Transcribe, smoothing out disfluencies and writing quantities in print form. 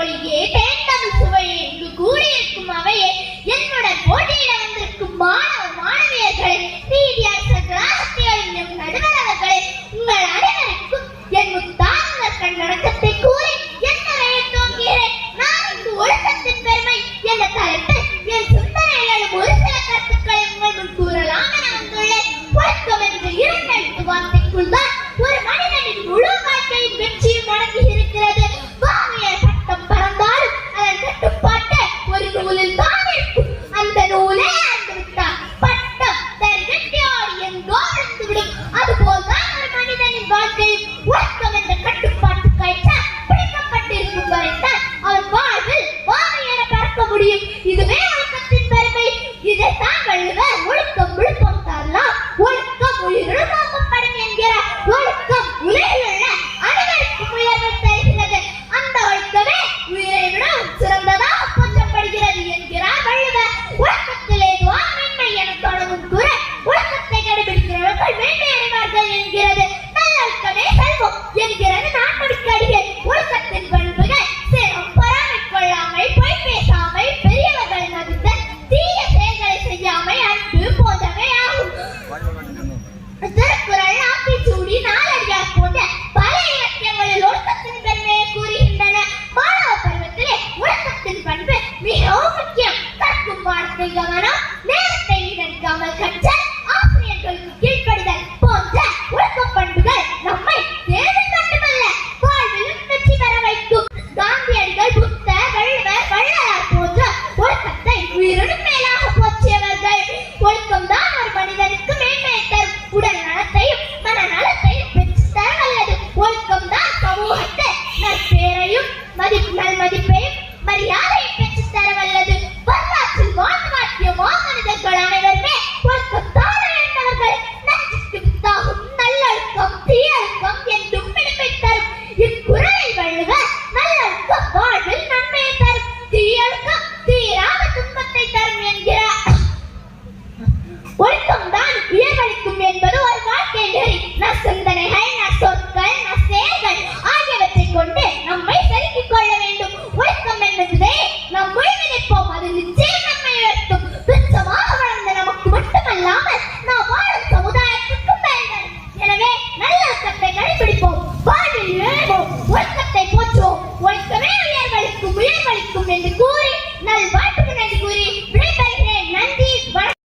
மொழியே தேர்ந்தமிழ் சுவையே இங்கு கூடியிருக்கும் அவையே என்னுடன் போட்டியிட வந்திருக்கும் மாணவ மாணவியர்களே நீதியரசர்களே நடுவர் அவர்களே உங்கள் அனைவருக்கும் என் முத்தான கண்ணடக்கத்தை கூறி என் உரையை துவங்குகிறேன். நான் இங்கு ஒழுக்கத்தின் பெருமை என்ற தலைப்பில் என் சிந்தனைகளும் ஒரு சில கருத்துக்களை உங்கள் முன் கூறலாம் என வந்துள்ளேன். ஒழுக்கம் என்ற இரண்டெழுத்து வார்த்தைக்குள் தான் ஒரு மனிதனின் முழு வாழ்க்கையின் வெற்றியும் அடங்கி இருக்கிறது. வாங்கிய சட்டம் பறந்தாலும் அதன் கட்டுப்பாட்டு ஒரு நூலில் தான் இருக்கும். அந்த நூலே அறுந்துவிட்டால் பட்டம் தருகட்டியோடு எங்கோ விழுந்துவிடும். அதுபோல்தான் ஒரு மனிதனின் வாழ்க்கையில் ஒழுக்கம் என்ற கட்டுப்பாட்டு கயிற்று பிடிக்கப்பட்டிருக்கும் வரைத்தான் அவன் வாழ்வில் வாங்கிய பறக்க முடியும். இதுவே ஒழுக்கத்தின் பெருமை. இதைத்தான் வள்ளுவர் ஒழுக்கம் விழுப்பம் தரலாம், ஒழுக்கம் உயிரிழம் நோக்கப்படும் என்கிறார். ஒழுக்கம் உலகில் உள்ள அனைவருக்கும் உயர்வை தருகிறது. அந்த ஒழுக்கமே உயிரை விட சிறந்ததாக போற்றப்படுகிறது என்கிறார் வள்ளுவர். ஒழுக்கத்திலே மேன்மை என தொடங்கும் குரல் ஒழுக்கத்தை கடைபிடிக்கிறவர்கள் மேன்மை அடைவார்கள் என்கிறது. நல்லொழுக்கமே செல்வம் என்கிறது நான்மணிக்கு அடிகள். ஒழுக்கத்தின் பண்புகள் சினம், பொறாமை கொள்ளாமை, பொய் பேசாமை, பெரியவர்களை மதித்தல், தீய செயல்களை செய்யாமை, அன்பு போன்றவை ஆகும். திருக்குறள், ஆத்திச்சூடி, நாலடியார் போன்ற பல இலக்கியங்களில் ஒழுக்கத்தின் பெருமையை கூறுகின்றன. மாணவ பருவத்திலே ஒழுக்கத்தின் பண்பு மிகவும் முக்கியம். கற்கும் வார்த்தை கவனம், நேரத்தை வீணடிக்காமல் கற்றல், ஆசிரியர்களுக்கு கீழ்ப்படிதல் போன்ற ஒழுக்க பண்புகள் நம்மை தேர்வில் மட்டுமல்ல வாழ்விலும் வெற்றி பெற வைக்கும். காந்தியடிகள், புத்தர், வள்ளுவர், வள்ளலார் போன்ற ஒழுக்கத்தை உயிரினும் மேலாக போற்றியவர்கள். ஒழுக்கம் தான் ஒரு மனிதனுக்கு மேன்மையை தரும். உடல் நலத்தையும் மன நலத்தையும் பெற்று தர வல்லது. ஒழுக்கம் தான் சமூகத்தை நற்பேரையும் நல்மதிப்பையும் மரியாதை